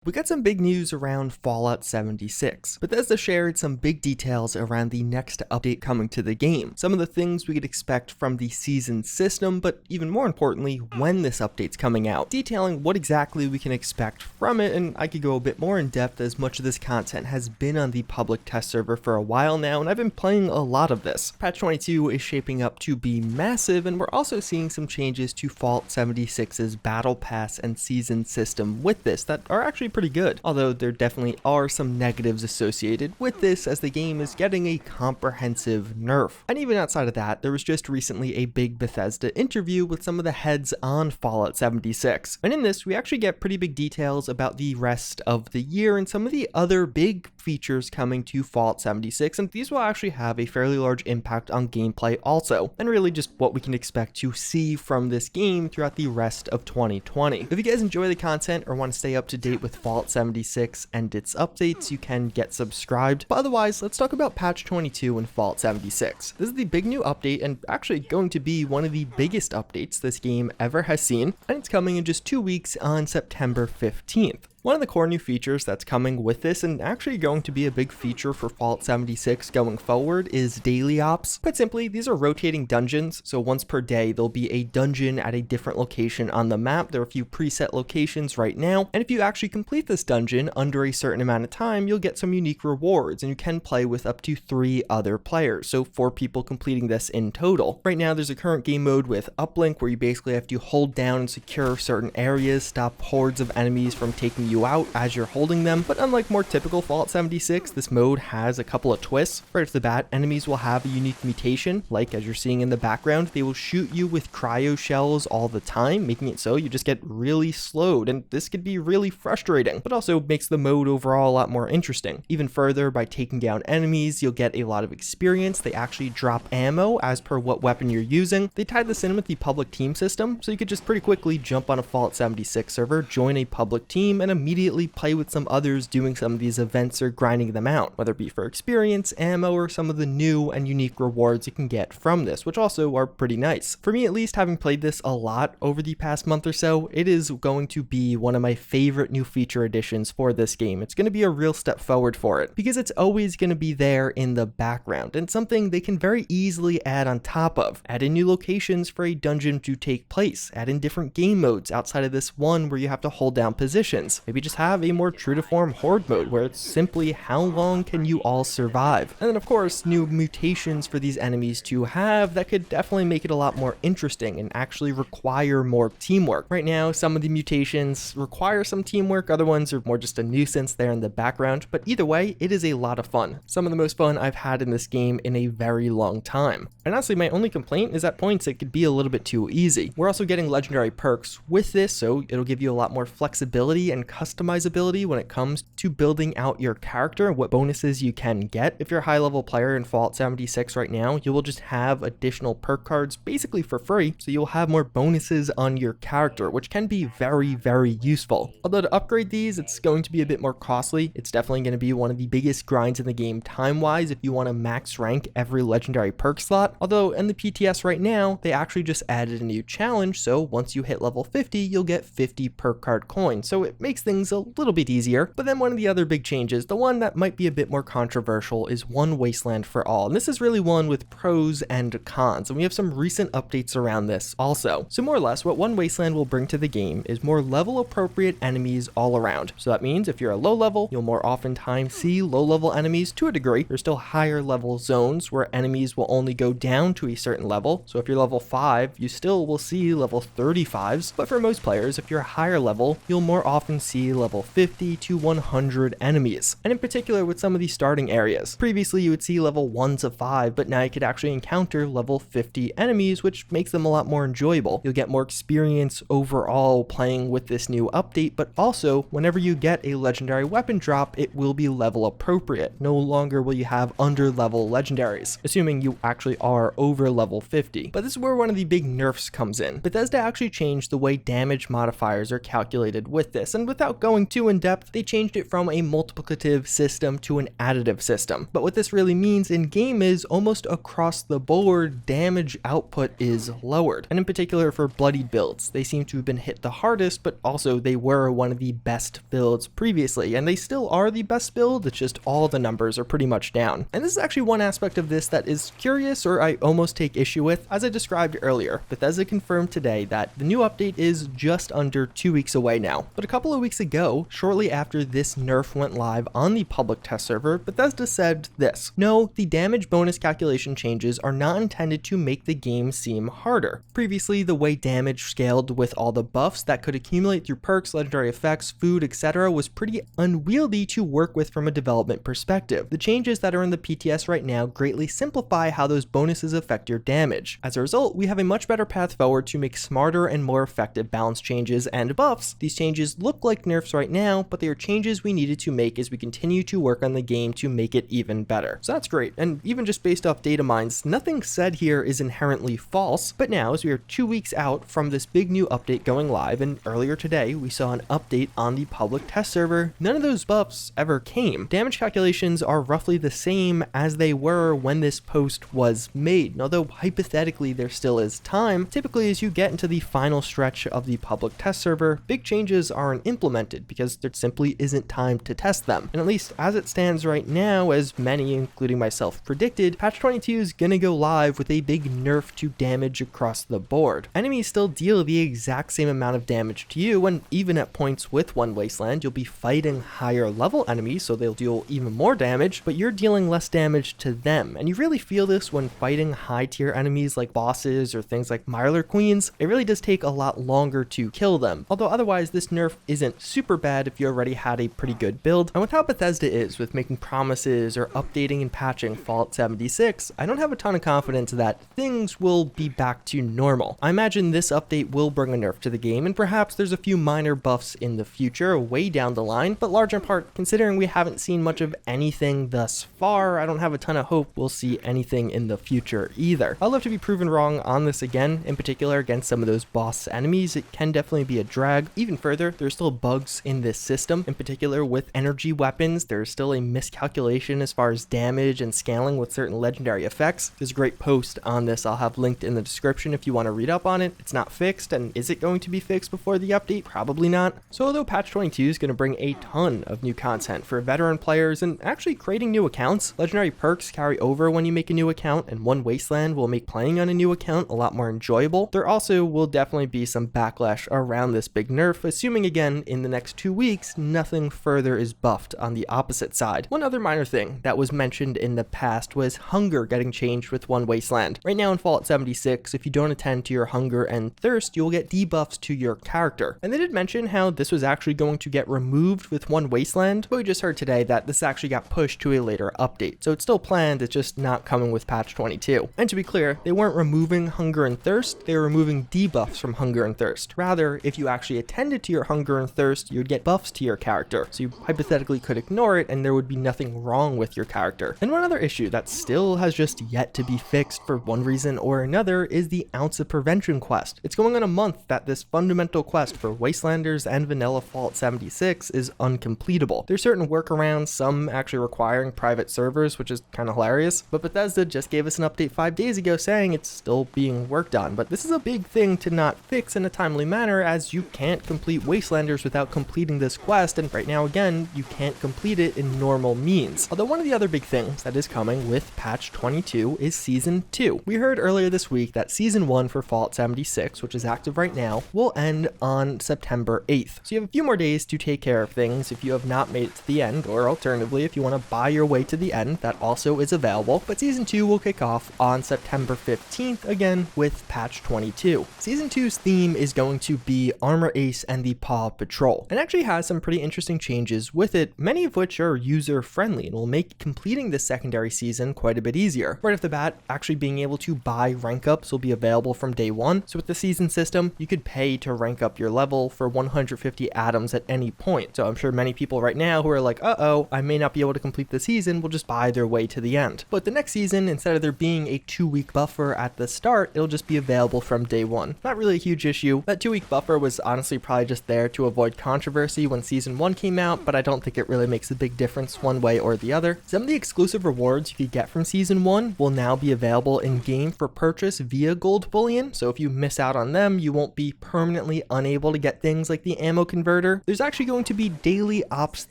We got some big news around Fallout 76. Bethesda shared some big details around the next update coming to the game, some of the things we could expect from the season system, but even more importantly, when this update's coming out, detailing what exactly we can expect from it, and I could go a bit more in depth as much of this content has been on the public test server for a while now, and I've been playing a lot of this. Patch 22 is shaping up to be massive, and we're also seeing some changes to Fallout 76's Battle Pass and season system with this that are actually pretty good, although there definitely are some negatives associated with this as the game is getting a comprehensive nerf. And even outside of that, there was just recently a big Bethesda interview with some of the heads on Fallout 76. And in this, we actually get pretty big details about the rest of the year and some of the other big features coming to Fallout 76, and these will actually have a fairly large impact on gameplay also, and really just what we can expect to see from this game throughout the rest of 2020. If you guys enjoy the content or want to stay up to date with Fallout 76 and its updates, you can get subscribed. But otherwise, let's talk about patch 22 in Fallout 76. This is the big new update and actually going to be one of the biggest updates this game ever has seen, and it's coming in just 2 weeks on September 15th. One of the core new features that's coming with this, and actually going to be a big feature for Fallout 76 going forward, is daily ops. Quite simply, these are rotating dungeons, so once per day there'll be a dungeon at a different location on the map. There are a few preset locations right now, and if you actually complete this dungeon under a certain amount of time, you'll get some unique rewards, and you can play with up to 3 other players, so 4 people completing this in total. Right now there's a current game mode with uplink where you basically have to hold down and secure certain areas, stop hordes of enemies from taking you out as you're holding them, but unlike more typical Fallout 76, this mode has a couple of twists. Right off the bat, enemies will have a unique mutation, like as you're seeing in the background, they will shoot you with cryo shells all the time, making it so you just get really slowed, and this could be really frustrating, but also makes the mode overall a lot more interesting. Even further, by taking down enemies, you'll get a lot of experience. They actually drop ammo as per what weapon you're using. They tied this in with the public team system, so you could just pretty quickly jump on a Fallout 76 server, join a public team, and immediately play with some others doing some of these events or grinding them out, whether it be for experience, ammo, or some of the new and unique rewards you can get from this, which also are pretty nice. For me at least, having played this a lot over the past month or so, it is going to be one of my favorite new feature additions for this game. It's going to be a real step forward for it, because it's always going to be there in the background, and something they can very easily add on top of. Add in new locations for a dungeon to take place, add in different game modes outside of this one where you have to hold down positions, maybe just have a more true to form horde mode where it's simply how long can you all survive, and then of course new mutations for these enemies to have that could definitely make it a lot more interesting and actually require more teamwork. Right now some of the mutations require some teamwork, other ones are more just a nuisance there in the background, but either way it is a lot of fun. Some of the most fun I've had in this game in a very long time, and honestly my only complaint is at points it could be a little bit too easy. We're also getting legendary perks with this, so it'll give you a lot more flexibility and customizability when it comes to building out your character and what bonuses you can get. If you're a high level player in Fallout 76 right now, you will just have additional perk cards basically for free, so you'll have more bonuses on your character, which can be very useful. Although to upgrade these, it's going to be a bit more costly. It's definitely going to be one of the biggest grinds in the game time-wise if you want to max rank every legendary perk slot. Although in the PTS right now, they actually just added a new challenge, so once you hit level 50, you'll get 50 perk card coins, so it makes things a little bit easier. But then one of the other big changes, the one that might be a bit more controversial, is one wasteland for all, and this is really one with pros and cons, and we have some recent updates around this also. So more or less what one wasteland will bring to the game is more level appropriate enemies all around. So that means if you're a low level, you'll more oftentimes see low level enemies to a degree. There's still higher level zones where enemies will only go down to a certain level, so if you're level 5 you still will see level 35s, but for most players if you're higher level you'll more often see level 50 to 100 enemies, and in particular with some of these starting areas. Previously you would see level 1 to 5, but now you could actually encounter level 50 enemies, which makes them a lot more enjoyable. You'll get more experience overall playing with this new update, but also whenever you get a legendary weapon drop, it will be level appropriate. No longer will you have under level legendaries, assuming you actually are over level 50. But this is where one of the big nerfs comes in. Bethesda actually changed the way damage modifiers are calculated with this, and without without going too in depth, they changed it from a multiplicative system to an additive system. But what this really means in game is almost across the board, damage output is lowered. And in particular for bloodied builds, they seem to have been hit the hardest, but also they were one of the best builds previously, and they still are the best build, it's just all the numbers are pretty much down. And this is actually one aspect of this that is curious, or I almost take issue with. As I described earlier, Bethesda confirmed today that the new update is just under 2 weeks away now. But a couple of weeks ago, shortly after this nerf went live on the public test server, Bethesda said this: "No, the damage bonus calculation changes are not intended to make the game seem harder. Previously, the way damage scaled with all the buffs that could accumulate through perks, legendary effects, food, etc. was pretty unwieldy to work with from a development perspective. The changes that are in the PTS right now greatly simplify how those bonuses affect your damage. As a result, we have a much better path forward to make smarter and more effective balance changes and buffs. These changes look like nerfs right now, but they are changes we needed to make as we continue to work on the game to make it even better." So that's great, and even just based off data mines, nothing said here is inherently false. But now, as we are 2 weeks out from this big new update going live, and earlier today we saw an update on the public test server, none of those buffs ever came. Damage calculations are roughly the same as they were when this post was made, and although hypothetically there still is time, typically as you get into the final stretch of the public test server, big changes aren't implemented because there simply isn't time to test them. And at least as it stands right now, as many, including myself, predicted, patch 22 is gonna go live with a big nerf to damage across the board. Enemies still deal the exact same amount of damage to you, and even at points with one wasteland, you'll be fighting higher level enemies, so they'll deal even more damage, but you're dealing less damage to them. And you really feel this when fighting high tier enemies like bosses or things like Mirelurk Queens. It really does take a lot longer to kill them, although otherwise this nerf isn't super bad if you already had a pretty good build. And with how Bethesda is with making promises or updating and patching Fallout 76, I don't have a ton of confidence that things will be back to normal. I imagine this update will bring a nerf to the game, and perhaps there's a few minor buffs in the future way down the line, but large in part, considering we haven't seen much of anything thus far, I don't have a ton of hope we'll see anything in the future either. I'd love to be proven wrong on this again, in particular against some of those boss enemies. It can definitely be a drag. Even further, there's still bugs in this system, in particular with energy weapons. There's still a miscalculation as far as damage and scaling with certain legendary effects. There's a great post on this I'll have linked in the description if you want to read up on it. It's not fixed, and is it going to be fixed before the update? Probably not. So although patch 22 is going to bring a ton of new content for veteran players and actually creating new accounts, legendary perks carry over when you make a new account, and one wasteland will make playing on a new account a lot more enjoyable. There also will definitely be some backlash around this big nerf, assuming again in the next 2 weeks nothing further is buffed on the opposite side. One other minor thing that was mentioned in the past was hunger getting changed with one wasteland. Right now in Fallout 76, if you don't attend to your hunger and thirst, you will get debuffs to your character. And they did mention how this was actually going to get removed with one wasteland, but we just heard today that this actually got pushed to a later update. So it's still planned, it's just not coming with patch 22. And to be clear, they weren't removing hunger and thirst, they were removing debuffs from hunger and thirst. Rather, if you actually attended to your hunger and thirst, you'd get buffs to your character. So you hypothetically could ignore it and there would be nothing wrong with your character. And one other issue that still has just yet to be fixed for one reason or another is the Ounce of Prevention quest. It's going on a month that this fundamental quest for Wastelanders and vanilla Fallout 76 is uncompletable. There's certain workarounds, some actually requiring private servers, which is kind of hilarious, but Bethesda just gave us an update 5 days ago saying it's still being worked on. But this is a big thing to not fix in a timely manner, as you can't complete Wastelanders without completing this quest, and right now again, you can't complete it in normal means. Although one of the other big things that is coming with patch 22 is Season 2. We heard earlier this week that Season 1 for Fallout 76, which is active right now, will end on September 8th. So you have a few more days to take care of things if you have not made it to the end, or alternatively, if you want to buy your way to the end, that also is available. But Season 2 will kick off on September 15th, again with patch 22. Season 2's theme is going to be Armor Ace and the Paw Patrol, and actually has some pretty interesting changes with it, many of which are user-friendly and will make completing this secondary season quite a bit easier. Right off the bat, actually being able to buy rank ups will be available from day one. So with the season system, you could pay to rank up your level for 150 atoms at any point. So I'm sure many people right now who are like, uh-oh, I may not be able to complete the season, will just buy their way to the end. But the next season, instead of there being a 2-week buffer at the start, it'll just be available from day one. Not really a huge issue. That 2-week buffer was honestly probably just there to avoid avoid controversy when Season 1 came out, but I don't think it really makes a big difference one way or the other. Some of the exclusive rewards you could get from Season 1 will now be available in-game for purchase via gold bullion, so if you miss out on them, you won't be permanently unable to get things like the ammo converter. There's actually going to be daily ops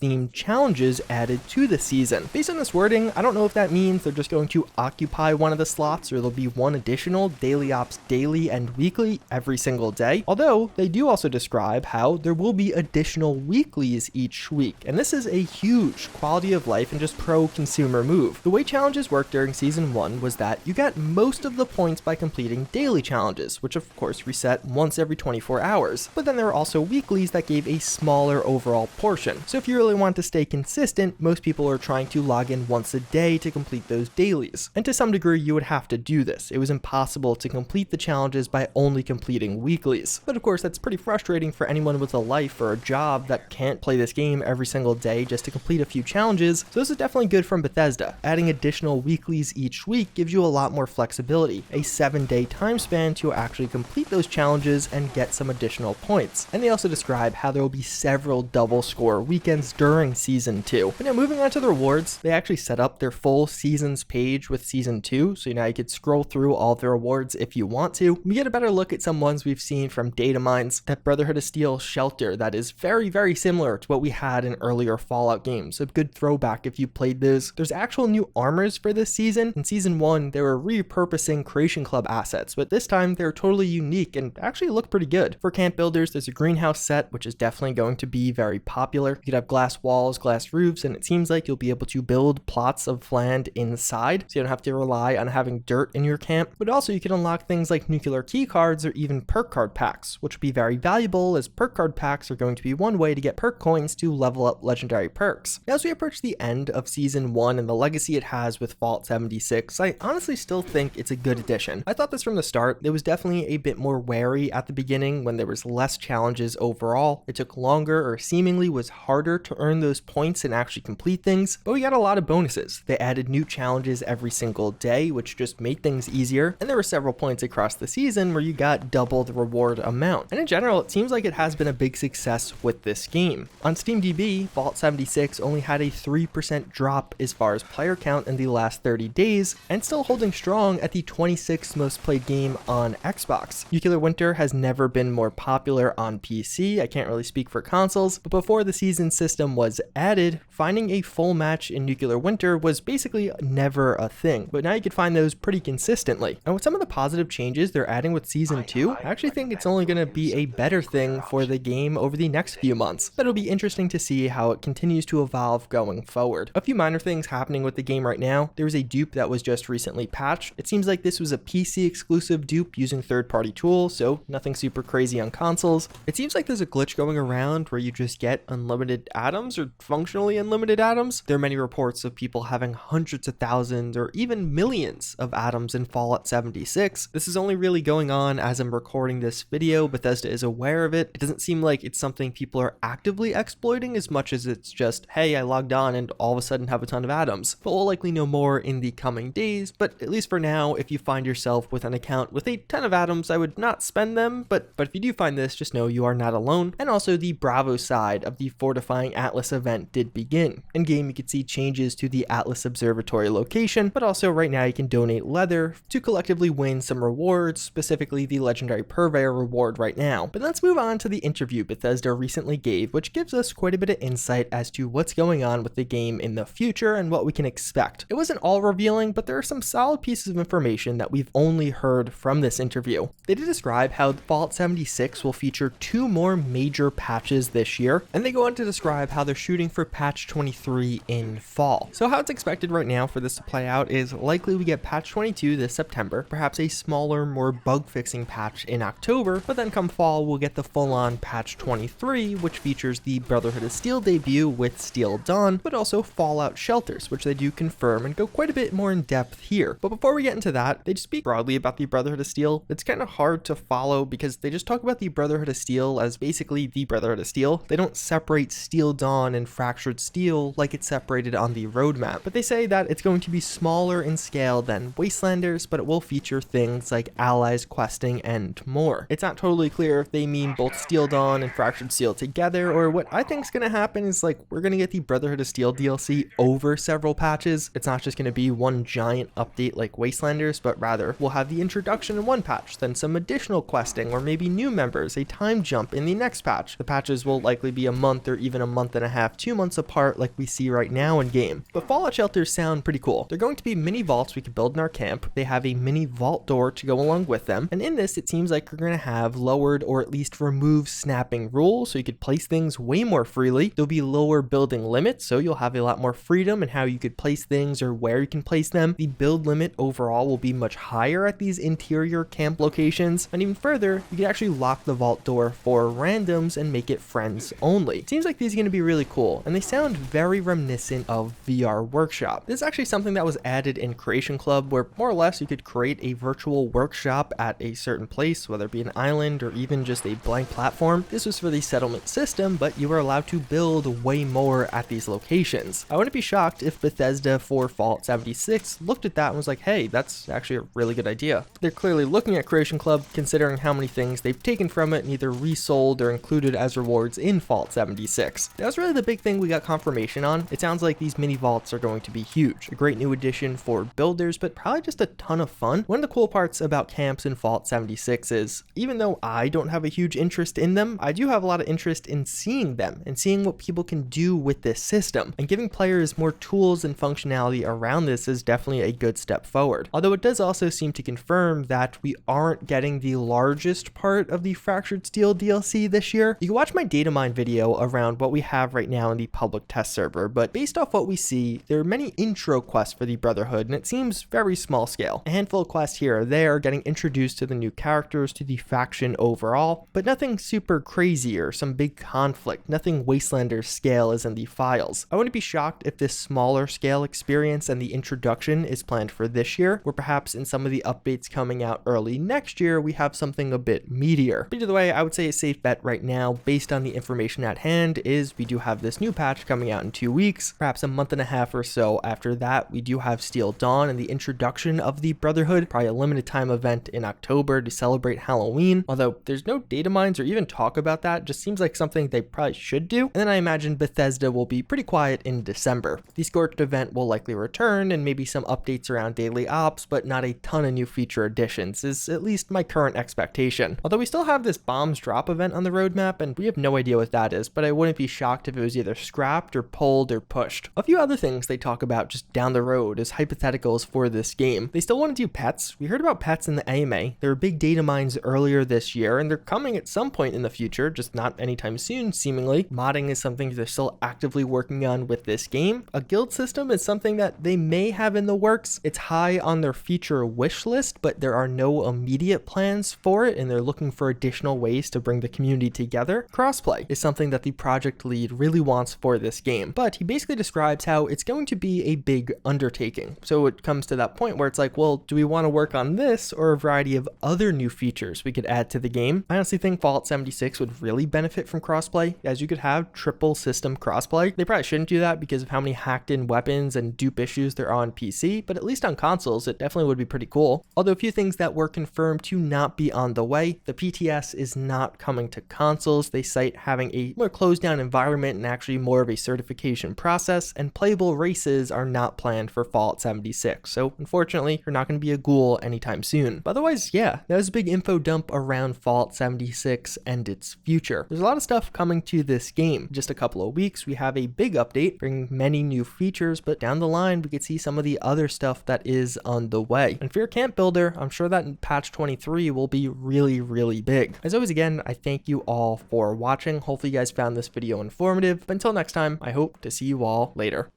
themed challenges added to the season. Based on this wording, I don't know if that means they're just going to occupy one of the slots or there'll be one additional daily ops daily and weekly every single day, although they do also describe how there will be additional weeklies each week, and this is a huge quality of life and just pro consumer move. The way challenges worked during Season 1 was that you got most of the points by completing daily challenges, which of course reset once every 24 hours, but then there were also weeklies that gave a smaller overall portion. So if you really want to stay consistent, most people are trying to log in once a day to complete those dailies, and to some degree you would have to do this. It was impossible to complete the challenges by only completing weeklies, but of course that's pretty frustrating for anyone with a life or a job that can't play this game every single day just to complete a few challenges. So this is definitely good from Bethesda. Adding additional weeklies each week gives you a lot more flexibility, a 7-day time span to actually complete those challenges and get some additional points. And they also describe how there will be several double score weekends during Season 2. But now moving on to the rewards, they actually set up their full seasons page with Season 2, so now you could scroll through all of the rewards if you want to. We get a better look at some ones we've seen from data mines. That Brotherhood of Steel shelter that is very similar to what we had in earlier Fallout games. A good throwback if you played those. There's actual new armors for this season. In Season 1, they were repurposing Creation Club assets, but this time they're totally unique and actually look pretty good. For camp builders, there's a greenhouse set, which is definitely going to be very popular. You could have glass walls, glass roofs, and it seems like you'll be able to build plots of land inside, so you don't have to rely on having dirt in your camp. But also you can unlock things like nuclear key cards or even perk card packs, which will be very valuable as perk card packs are going to be one way to get perk coins to level up legendary perks. Now, as we approach the end of Season 1 and the legacy it has with Fallout 76, I honestly still think it's a good addition. I thought this from the start. It was definitely a bit more wary at the beginning when there was less challenges overall. It took longer or seemingly was harder to earn those points and actually complete things, but we got a lot of bonuses. They added new challenges every single day, which just made things easier, and there were several points across the season where you got double the reward amount. And in general, it seems like it has been a big success with this game. On SteamDB, Fallout 76 only had a 3% drop as far as player count in the last 30 days, and still holding strong at the 26th most played game on Xbox. Nuclear Winter has never been more popular on PC. I can't really speak for consoles, but before the season system was added, finding a full match in Nuclear Winter was basically never a thing, but now you can find those pretty consistently. And with some of the positive changes they're adding with Season 2, I actually think it's only going to be a better thing for the game over the next few months. But it'll be interesting to see how it continues to evolve going forward. A few minor things happening with the game right now. There was a dupe that was just recently patched. It seems like this was a PC exclusive dupe using third-party tools, so nothing super crazy on consoles. It seems like there's a glitch going around where you just get unlimited atoms or functionally unlimited atoms. There are many reports of people having hundreds of thousands or even millions of atoms in Fallout 76. This is only really going on as I'm recording this video. Bethesda is aware of it. It doesn't seem like it's something people are actively exploiting as much as it's just, hey, I logged on and all of a sudden have a ton of atoms. But we'll likely know more in the coming days. But at least for now, if you find yourself with an account with a ton of atoms, I would not spend them. But if you do find this, just know you are not alone. And also the Bravo side of the Fortifying Atlas event did begin. In game, you can see changes to the Atlas Observatory location, but also right now you can donate leather to collectively win some rewards, specifically the Legendary Purveyor reward right now. But let's move on to the interview Bethesda recently gave, which gives us quite a bit of insight as to what's going on with the game in the future and what we can expect. It wasn't all revealing, but there are some solid pieces of information that we've only heard from this interview. They did describe how Fallout 76 will feature 2 more major patches this year, and they go on to describe how they're shooting for patch 23 in fall. So how it's expected right now for this to play out is likely we get patch 22 this September, perhaps a smaller, more bug-fixing patch in October, but then come fall we'll get the full-on patch 23, which features the Brotherhood of Steel debut with Steel Dawn, but also Fallout shelters, which they do confirm and go quite a bit more in depth here. But before we get into that, they just speak broadly about the Brotherhood of Steel. It's kind of hard to follow because they just talk about the Brotherhood of Steel as basically the Brotherhood of Steel. They don't separate Steel Dawn and Fractured Steel like it's separated on the roadmap, but they say that it's going to be smaller in scale than Wastelanders, but it will feature things like allies, questing, and more. It's not totally clear if they mean both Steel Dawn and Fractured Fractured Steel together, or what I think is going to happen is like we're going to get the Brotherhood of Steel DLC over several patches. It's not just going to be one giant update like Wastelanders, but rather we'll have the introduction in one patch, then some additional questing or maybe new members, a time jump in the next patch. The patches will likely be a month or even a month and a half, 2 months apart like we see right now in game. But Fallout shelters sound pretty cool. They're going to be mini vaults we could build in our camp. They have a mini vault door to go along with them. And in this, it seems like we're going to have lowered or at least removed snapping rules, so you could place things way more freely. There'll be lower building limits, so you'll have a lot more freedom in how you could place things or where you can place them. The build limit overall will be much higher at these interior camp locations. And even further, you can actually lock the vault door for randoms and make it friends only. It seems like these are going to be really cool, and they sound very reminiscent of VR Workshop. This is actually something that was added in Creation Club, where more or less you could create a virtual workshop at a certain place, whether it be an island or even just a blank platform. This was for the settlement system, but you were allowed to build way more at these locations. I wouldn't be shocked if Bethesda for Fallout 76 looked at that and was like, hey, that's actually a really good idea. They're clearly looking at Creation Club, considering how many things they've taken from it and either resold or included as rewards in Fallout 76. That was really the big thing we got confirmation on. It sounds like these mini vaults are going to be huge. A great new addition for builders, but probably just a ton of fun. One of the cool parts about camps in Fallout 76 is, even though I don't have a huge interest in them, I do have a lot of interest in seeing them and seeing what people can do with this system. And giving players more tools and functionality around this is definitely a good step forward. Although it does also seem to confirm that we aren't getting the largest part of the Fractured Steel DLC this year. You can watch my data mine video around what we have right now in the public test server, but based off what we see, there are many intro quests for the Brotherhood, and it seems very small scale. A handful of quests here or there getting introduced to the new characters, to the faction overall, but nothing super crazy or some big conflict. Nothing Wastelanders scale is in the files. I wouldn't be shocked if this smaller scale experience and the introduction is planned for this year, or perhaps in some of the updates coming out early next year, we have something a bit meatier. But either way, I would say a safe bet right now, based on the information at hand, is we do have this new patch coming out in 2 weeks, perhaps a month and a half or so after that. We do have Steel Dawn and the introduction of the Brotherhood, probably a limited time event in October to celebrate Halloween, although there's no data mines or even talk about that. Just seems like something they probably should do. And then I imagine Bethesda will be pretty quiet in December. The Scorched event will likely return, and maybe some updates around daily ops, but not a ton of new feature additions, is at least my current expectation. Although we still have this bombs drop event on the roadmap, and we have no idea what that is, but I wouldn't be shocked if it was either scrapped or pulled or pushed. A few other things they talk about just down the road as hypotheticals for this game. They still want to do pets. We heard about pets in the AMA. There were big data mines earlier this year, and they're coming at some point in the future, just not anytime soon, seemingly. Modding is something they're still actively working on with this game. A guild system is something that they may have in the works. It's high on their future wish list, but there are no immediate plans for it, and they're looking for additional ways to bring the community together. Crossplay is something that the project lead really wants for this game, but he basically describes how it's going to be a big undertaking. So it comes to that point where it's like, well, do we want to work on this or a variety of other new features we could add to the game? I honestly think Fallout 76 would really benefit from crossplay, as you could have triple system crossplay. They probably shouldn't do that because of how many hacked in weapons and dupe issues there are on PC, but at least on consoles, it definitely would be pretty cool. Although a few things that were confirmed to not be on the way. The PTS is not coming to consoles. They cite having a more closed down environment and actually more of a certification process, and playable races are not planned for Fallout 76. So unfortunately, you're not going to be a ghoul anytime soon. But otherwise, yeah, that was a big info dump around Fallout 76 and its future. There's a lot of stuff coming to this game. Just a couple of weeks, we have a big update, bringing many new features, but down the line, we could see some of the other stuff that is on the way. And for your camp builder, I'm sure that patch 23 will be really, really big. As always, again, I thank you all for watching. Hopefully you guys found this video informative, but until next time, I hope to see you all later.